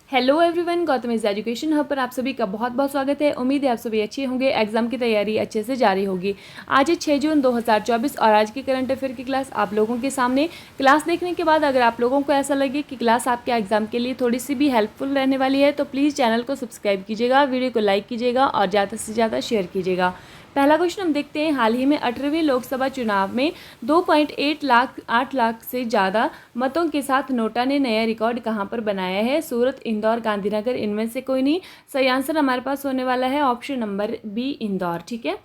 Hello everyone, Gautam is education hub पर आप सभी का बहुत बहुत स्वागत है। उम्मीद है आप सभी अच्छे होंगे, एग्जाम की तैयारी अच्छे से जारी होगी। आज है 6 जून 2024 और आज की करंट अफेयर की क्लास आप लोगों के सामने। क्लास देखने के बाद अगर आप लोगों को ऐसा लगे कि क्लास आपके एग्जाम के लिए थोड़ी सी भी हेल्पफुल रहने वाली है तो प्लीज़ चैनल को सब्सक्राइब कीजिएगा, वीडियो को लाइक कीजिएगा और ज़्यादा से ज़्यादा शेयर कीजिएगा। पहला क्वेश्चन हम देखते हैं। हाल ही में 18वीं लोकसभा चुनाव में 2.8 लाख से ज़्यादा मतों के साथ नोटा ने नया रिकॉर्ड कहां पर बनाया है? सूरत, इंदौर, गांधीनगर, इनमें से कोई नहीं। सही आंसर हमारे पास होने वाला है ऑप्शन नंबर बी, इंदौर। ठीक है,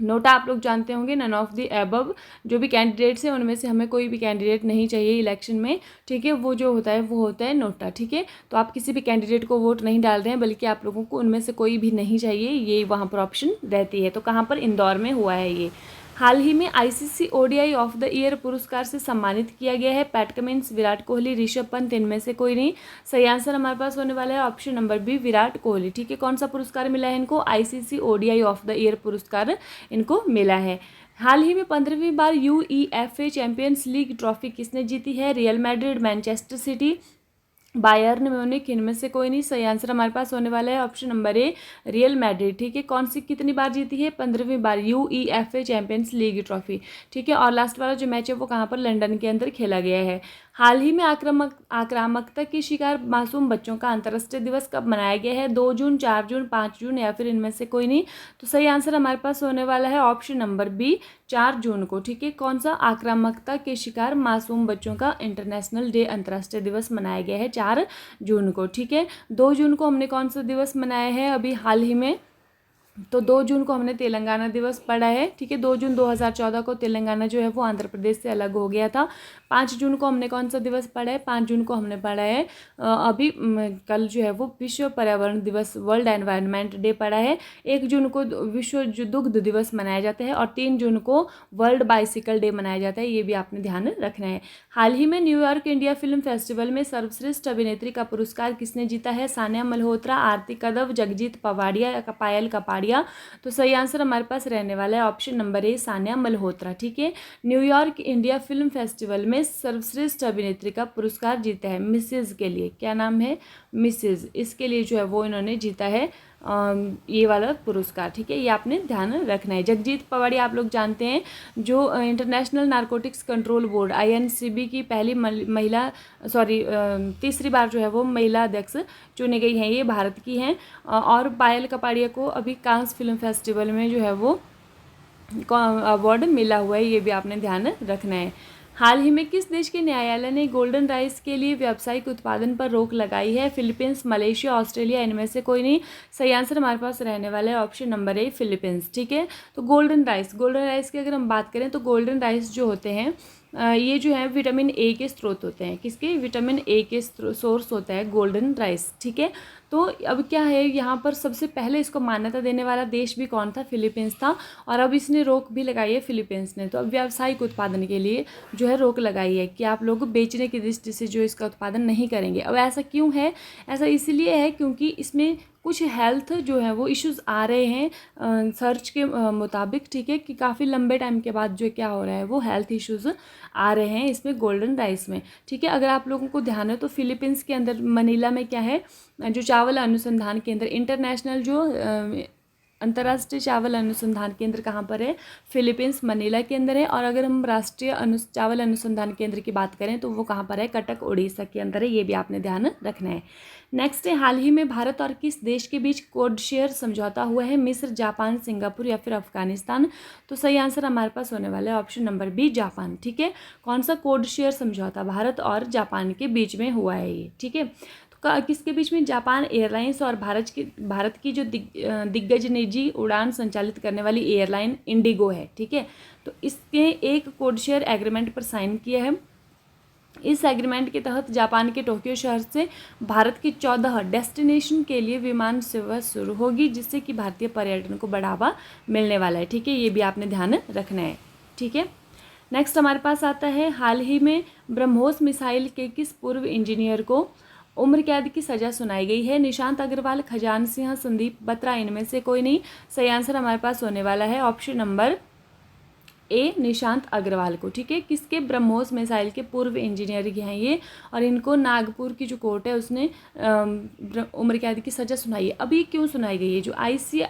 नोटा आप लोग जानते होंगे, नन ऑफ द एबव। जो भी कैंडिडेट्स हैं उनमें से हमें कोई भी कैंडिडेट नहीं चाहिए इलेक्शन में। ठीक है, वो जो होता है वो होता है नोटा। ठीक है, तो आप किसी भी कैंडिडेट को वोट नहीं डाल रहे हैं बल्कि आप लोगों को उनमें से कोई भी नहीं चाहिए, ये वहाँ पर ऑप्शन रहती है। तो कहाँ पर? इंदौर में हुआ है ये। हाल ही में ICC ODI of the year पुरस्कार से सम्मानित किया गया है पैट कमिंस, विराट कोहली, ऋषभ पंत, इनमें से कोई नहीं। सही आंसर हमारे पास होने वाला है option number B, Virat Kohli. ठीक है, कौन सा पुरस्कार मिला है इनको? ICC ODI of the year पुरस्कार इनको मिला है। हाल ही में 15वीं बार यूईएफए चैंपियंस लीग ट्रॉफी किसने जीती है? Real Madrid, Manchester City, Bayern Munich, इनमें से कोई नहीं। सही आंसर हमारे पास होने वाला है ऑप्शन नंबर ए, रियल मैड्रिड। ठीक है, कौन सी कितनी बार जीती है? 15वीं बार यूईएफए चैंपियंस लीग ट्रॉफी। ठीक है, और लास्ट वाला जो मैच है वो कहाँ पर? लंदन के अंदर खेला गया है। हाल ही में आक्रामकता के शिकार मासूम बच्चों का अंतर्राष्ट्रीय दिवस कब मनाया गया है? 2 जून, 4 जून, 5 जून या फिर इनमें से कोई नहीं। तो सही आंसर हमारे पास होने वाला है ऑप्शन नंबर बी, 4 जून को। ठीक है, कौन सा? आक्रामकता के शिकार मासूम बच्चों का इंटरनेशनल डे, अंतर्राष्ट्रीय दिवस मनाया गया है 4 जून को। ठीक है, 2 जून को हमने कौन सा दिवस मनाया है अभी हाल ही में? तो 2 जून को हमने तेलंगाना दिवस पढ़ा है। ठीक है, 2 जून 2014 को तेलंगाना जो है वो आंध्र प्रदेश से अलग हो गया था। 5 जून को हमने कौन सा दिवस पढ़ा है? 5 जून को हमने पढ़ा है अभी कल जो है वो विश्व पर्यावरण दिवस, वर्ल्ड एनवायरनमेंट डे पढ़ा है। 1 जून को विश्व दुग्ध दिवस मनाया जाता है और 3 जून को वर्ल्ड बाइसिकल डे मनाया जाता है। ये भी आपने ध्यान रखना है। हाल ही में न्यूयॉर्क इंडिया फिल्म फेस्टिवल में सर्वश्रेष्ठ अभिनेत्री का पुरस्कार किसने जीता है? सानिया मल्होत्रा, आरती कदव, जगजीत पवाड़िया या पायल कपाड़िया। तो सही आंसर हमारे पास रहने वाला है ऑप्शन नंबर ए, सानिया मल्होत्रा। ठीक है, न्यूयॉर्क इंडिया फिल्म फेस्टिवल में सर्वश्रेष्ठ अभिनेत्री का पुरस्कार जीता है मिसेज के लिए। क्या नाम है? मिसेज। इसके लिए जो है वो इन्होंने जीता है ये वाला पुरस्कार। ठीक है, ये आपने ध्यान रखना है। जगजीत पवाड़िया आप लोग जानते हैं, जो इंटरनेशनल नारकोटिक्स कंट्रोल बोर्ड आईएनसीबी की पहली महिला, तीसरी बार जो है वो महिला अध्यक्ष चुनी गई हैं, ये भारत की हैं। और पायल कपाड़िया को अभी कांस फिल्म फेस्टिवल में जो है वो अवार्ड मिला हुआ है, ये भी आपने ध्यान रखना है। हाल ही में किस देश के न्यायालय ने गोल्डन राइस के लिए व्यावसायिक उत्पादन पर रोक लगाई है? फिलीपींस, मलेशिया, ऑस्ट्रेलिया, इनमें से कोई नहीं। सही आंसर हमारे पास रहने वाला है ऑप्शन नंबर ए, फिलीपींस। ठीक है, तो गोल्डन राइस की अगर हम बात करें तो गोल्डन राइस जो होते हैं ये जो है विटामिन ए के स्रोत होते हैं। किसके? विटामिन ए के सोर्स होता है गोल्डन राइस। ठीक है, तो अब क्या है, यहाँ पर सबसे पहले इसको मान्यता देने वाला देश भी कौन था? फिलीपींस था। और अब इसने रोक भी लगाई है फिलीपींस ने। तो अब व्यावसायिक उत्पादन के लिए जो है रोक लगाई है कि आप लोग बेचने की दृष्टि से जो इसका उत्पादन नहीं करेंगे। अब ऐसा क्यों है? ऐसा इसलिए है क्योंकि इसमें कुछ हेल्थ जो है वो इश्यूज़ आ रहे हैं सर्च के मुताबिक। ठीक है, कि काफ़ी लंबे टाइम के बाद जो क्या हो रहा है वो हेल्थ इश्यूज़ आ रहे हैं इसमें गोल्डन राइस में। ठीक है, अगर आप लोगों को ध्यान है तो फिलीपींस के अंदर मनीला में क्या है, जो चावल अनुसंधान केंद्र, इंटरनेशनल जो अंतर्राष्ट्रीय चावल अनुसंधान केंद्र कहाँ पर है? फिलीपींस, मनीला के अंदर है। और अगर हम राष्ट्रीय चावल अनुसंधान केंद्र की बात करें तो वो कहाँ पर है? कटक, उड़ीसा के अंदर है। ये भी आपने ध्यान रखना है। नेक्स्ट है, हाल ही में भारत और किस देश के बीच कोड शेयर समझौता हुआ है? मिस्र, जापान, सिंगापुर या फिर अफगानिस्तान। तो सही आंसर हमारे पास होने वाला है ऑप्शन नंबर बी, जापान। ठीक है, कौन सा कोड शेयर समझौता? भारत और जापान के बीच में हुआ है ये। ठीक है, किसके बीच में? जापान एयरलाइंस और भारत की जो दिग्गज निजी उड़ान संचालित करने वाली एयरलाइन इंडिगो है। ठीक है, तो इसके एक कोड शेयर एग्रीमेंट पर साइन किया है। इस एग्रीमेंट के तहत जापान के टोक्यो शहर से भारत के 14 डेस्टिनेशन के लिए विमान सेवा शुरू होगी, जिससे कि भारतीय पर्यटन को बढ़ावा मिलने वाला है। ठीक है, ये भी आपने ध्यान रखना है। ठीक है, नेक्स्ट हमारे पास आता है, हाल ही में ब्रह्मोस मिसाइल के किस पूर्व इंजीनियर को उम्र कैद की सजा सुनाई गई है? निशांत अग्रवाल, खजान सिंह, संदीप बत्रा, इनमें से कोई नहीं। सही आंसर हमारे पास होने वाला है option number A Nishant Agarwal को, ठीक है। किसके? ब्रह्मोस मिसाइल के पूर्व इंजीनियर हैं ये, और इनको नागपुर की जो कोर्ट है उसने उम्र कैद की सज़ा सुनाई है। अब ये क्यों सुनाई गई है? जो आईसी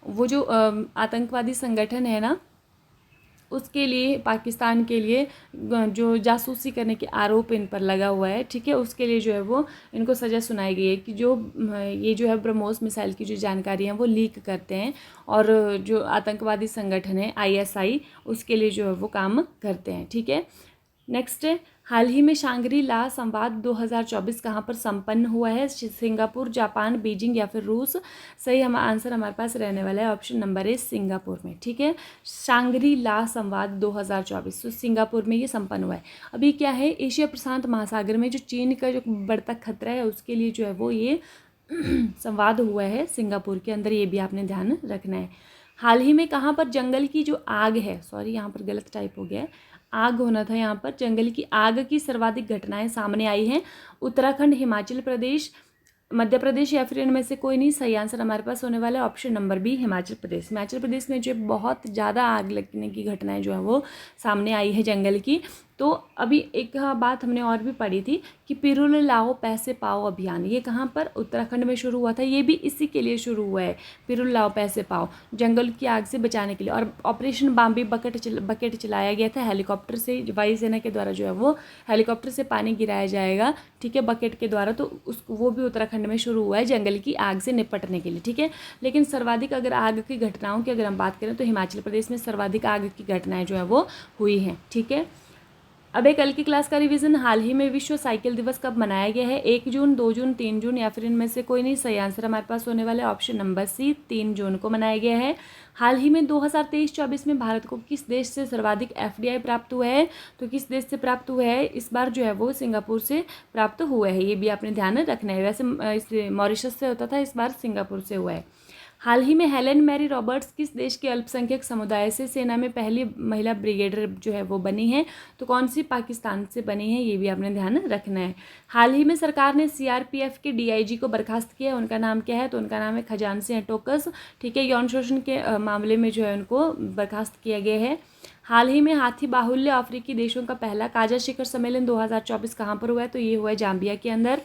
वो जो आतंकवादी संगठन है ना, उसके लिए, पाकिस्तान के लिए जो जासूसी करने के आरोप इन पर लगा हुआ है, ठीक है, उसके लिए जो है वो इनको सज़ा सुनाई गई है कि जो ये जो है ब्रह्मोस मिसाइल की जो जानकारी है वो लीक करते हैं, और जो आतंकवादी संगठन है आईएसआई, उसके लिए जो है वो काम करते हैं, ठीक है। नेक्स्ट है, हाल ही में शांग्री ला संवाद 2024 कहाँ पर संपन्न हुआ है? सिंगापुर, जापान, बीजिंग या फिर रूस? सही आंसर हमारे पास रहने वाला है ऑप्शन नंबर ए, सिंगापुर में, ठीक है। शांग्री ला संवाद 2024 तो सिंगापुर में ये संपन्न हुआ है। अभी क्या है, एशिया प्रशांत महासागर में जो चीन का जो बढ़ता खतरा है उसके लिए जो है वो ये संवाद हुआ है सिंगापुर के अंदर, ये भी आपने ध्यान रखना है। हाल ही में कहाँ पर जंगल की जो आग है, सॉरी यहाँ पर गलत टाइप हो गया है, आग होना था यहाँ पर, जंगल की आग की सर्वाधिक घटनाएं सामने आई हैं? उत्तराखंड, हिमाचल प्रदेश, मध्य प्रदेश या फिर इनमें से कोई नहीं? सही आंसर हमारे पास होने वाला है option number B, Himachal Pradesh. Himachal Pradesh में जो बहुत ज़्यादा आग लगने की घटनाएं जो है वो सामने आई है जंगल की। तो अभी एक बात हमने और भी पढ़ी थी कि पिरुल लाओ पैसे पाओ अभियान, ये कहाँ पर? उत्तराखंड में शुरू हुआ था। ये भी इसी के लिए शुरू हुआ है, पिरुल लाओ पैसे पाओ, जंगल की आग से बचाने के लिए। और ऑपरेशन बाम्बी बकेट चलाया गया था हेलीकॉप्टर से, वायुसेना के द्वारा जो है वो हेलीकॉप्टर से पानी गिराया जाएगा, ठीक है, बकेट के द्वारा। तो वो भी उत्तराखंड में शुरू हुआ है जंगल की आग से निपटने के लिए, ठीक है। लेकिन सर्वाधिक अगर आग की घटनाओं की अगर हम बात करें तो हिमाचल प्रदेश में सर्वाधिक आग की घटनाएं जो है वो हुई हैं, ठीक है। अब एक कल की क्लास का रिवीजन, हाल ही में विश्व साइकिल दिवस कब मनाया गया है? 1 जून, 2 जून, 3 जून या फिर इनमें से कोई नहीं? सही आंसर हमारे पास होने वाला है ऑप्शन नंबर सी, 3 जून को मनाया गया है। हाल ही में 2023-24 में भारत को किस देश से सर्वाधिक एफडीआई प्राप्त हुआ है? तो किस देश से प्राप्त हुआ है? इस बार जो है वो सिंगापुर से प्राप्त हुआ है, ये भी आपने ध्यान रखना है। वैसे इस मॉरिशस से होता था, इस बार सिंगापुर से हुआ है। हाल ही में हेलेन मैरी रॉबर्ट्स किस देश के अल्पसंख्यक समुदाय से सेना में पहली महिला ब्रिगेडियर जो है वो बनी है? तो कौन सी? पाकिस्तान से बनी है, ये भी आपने ध्यान रखना है। हाल ही में सरकार ने सीआरपीएफ के डीआईजी को बर्खास्त किया है, उनका नाम क्या है? तो उनका नाम है खजान सिंह टोकस, ठीक है। यौन शोषण के मामले में जो है उनको बर्खास्त किया गया है। हाल ही में हाथी बाहुल्य अफ्रीकी देशों का पहला काजा शिखर सम्मेलन 2024 कहाँ पर हुआ है? तो ये हुआ है जाम्बिया के अंदर।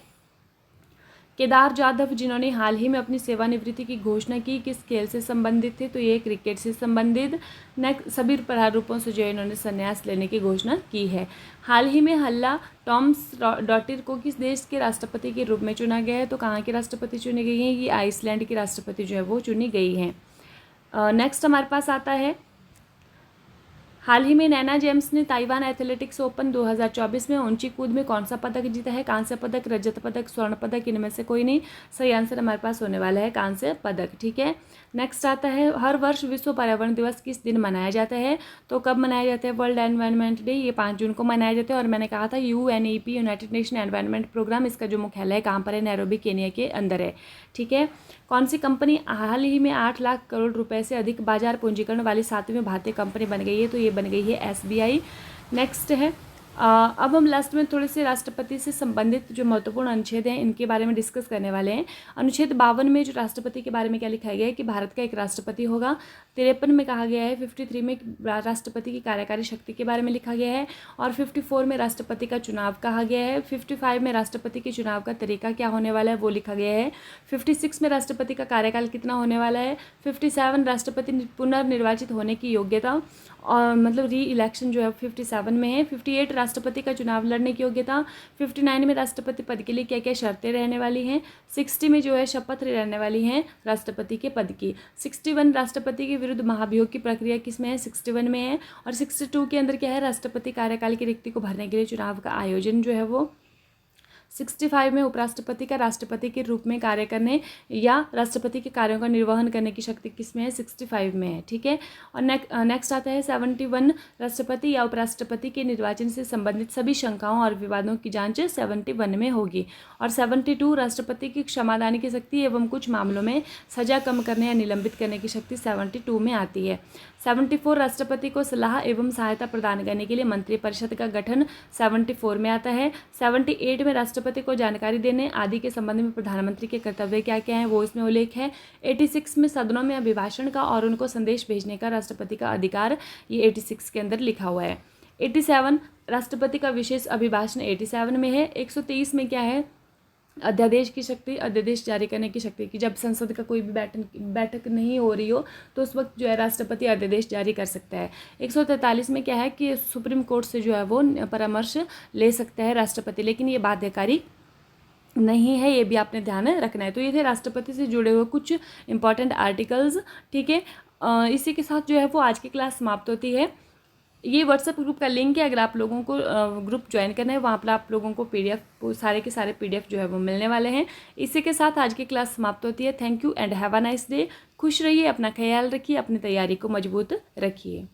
केदार जाधव, जिन्होंने हाल ही में अपनी सेवानिवृत्ति की घोषणा की, किस खेल से संबंधित थे? तो ये क्रिकेट से संबंधित। नेक्स्ट, सभी प्रारूपों से जो इन्होंने संन्यास लेने की घोषणा की है। हाल ही में हल्ला टॉम्स डॉटिर को किस देश के राष्ट्रपति के रूप में चुना गया है? तो कहाँ के राष्ट्रपति चुनी गई हैं? ये आइसलैंड की राष्ट्रपति जो है वो चुनी गई हैं। नेक्स्ट हमारे पास आता है, हाल ही में नैना जेम्स ने ताइवान एथलेटिक्स ओपन 2024 में ऊंची कूद में कौन सा पदक जीता है? कांस्य पदक, रजत पदक, स्वर्ण पदक, इनमें से कोई नहीं? सही आंसर हमारे पास होने वाला है कांस्य पदक, ठीक है। नेक्स्ट आता है, हर वर्ष विश्व पर्यावरण दिवस किस दिन मनाया जाता है? तो कब मनाया जाता है? वर्ल्ड एनवायरनमेंट डे, ये 5 जून को मनाया जाता है। और मैंने कहा था UNEP, United Nation Environment Programme, इसका जो मुख्यालय है कहाँ पर है? नैरोबी, केनिया के अंदर है, ठीक है। कौन सी कंपनी हाल ही में 8 लाख करोड़ रुपए से अधिक बाजार पूंजीकरण वाली 7वीं भारतीय कंपनी बन गई है? तो ये बन गई है एसबीआई। नेक्स्ट है, अब हम लास्ट में थोड़े से राष्ट्रपति से संबंधित जो महत्वपूर्ण अनुच्छेद हैं इनके बारे में डिस्कस करने वाले हैं। अनुच्छेद 52 में जो राष्ट्रपति के बारे में क्या लिखा गया है कि भारत का एक राष्ट्रपति होगा। 53 में कहा गया है, 53 में राष्ट्रपति की कार्यकारी शक्ति के बारे में लिखा गया है। और 54 में राष्ट्रपति का चुनाव कहा गया है। 55 में राष्ट्रपति के चुनाव का तरीका क्या होने वाला है वो लिखा गया है। 56 में राष्ट्रपति का कार्यकाल कितना होने वाला है। 57 राष्ट्रपति पुनर्निर्वाचित होने की योग्यता, और मतलब री इलेक्शन जो है 57 में है। 58 राष्ट्रपति का चुनाव लड़ने की योग्यता। 59 में राष्ट्रपति पद के लिए क्या क्या शर्तें रहने वाली हैं। 60 में जो है शपथ रहने वाली हैं राष्ट्रपति के पद की। 61 राष्ट्रपति के विरुद्ध महाभियोग की प्रक्रिया किस में है? 61 में है। और 62 के अंदर क्या है? राष्ट्रपति कार्यकाल की रिक्ति को भरने के लिए चुनाव का आयोजन जो है वो। 65 में उपराष्ट्रपति का राष्ट्रपति के रूप में कार्य करने या राष्ट्रपति के कार्यों का निर्वहन करने की शक्ति किसमें है? 65 में है, ठीक है। और नेक्स्ट आता है 71 राष्ट्रपति या उपराष्ट्रपति के निर्वाचन से संबंधित सभी शंकाओं और विवादों की जांच 71 में होगी। और 72 राष्ट्रपति की क्षमादान की शक्ति एवं कुछ मामलों में सजा कम करने या निलंबित करने की शक्ति 72 में आती है। 74 राष्ट्रपति को सलाह एवं सहायता प्रदान करने के लिए मंत्रिपरिषद का गठन 74 में आता है। 78 में राष्ट्रपति राष्ट्रपति को जानकारी देने आदि के संबंध में प्रधानमंत्री के कर्तव्य क्या क्या हैं वो इसमें उल्लेख है। 86 में सदनों में अभिभाषण का और उनको संदेश भेजने का राष्ट्रपति का अधिकार, ये 86 के अंदर लिखा हुआ है। 87 राष्ट्रपति का विशेष अभिभाषण 87 में है। 123 में क्या है, अध्यादेश की शक्ति, अध्यादेश जारी करने की शक्ति की जब संसद का कोई भी बैठक नहीं हो रही हो तो उस वक्त जो है राष्ट्रपति अध्यादेश जारी कर सकता है। 143 में क्या है कि सुप्रीम कोर्ट से जो है वो परामर्श ले सकता है राष्ट्रपति, लेकिन ये बाध्यकारी नहीं है, ये भी आपने ध्यान रखना है। तो ये थे राष्ट्रपति से जुड़े हुए कुछ इंपॉर्टेंट आर्टिकल्स, ठीक है। इसी के साथ जो है वो आज की क्लास समाप्त होती है। ये व्हाट्सएप ग्रुप का लिंक है, अगर आप लोगों को ग्रुप ज्वाइन करना है वहाँ पर आप लोगों को PDF सारे के सारे PDF जो है वो मिलने वाले हैं। इसी के साथ आज की क्लास समाप्त होती है। Thank you and have a nice day. खुश रहिए, अपना ख्याल रखिए, अपनी तैयारी को मजबूत रखिए।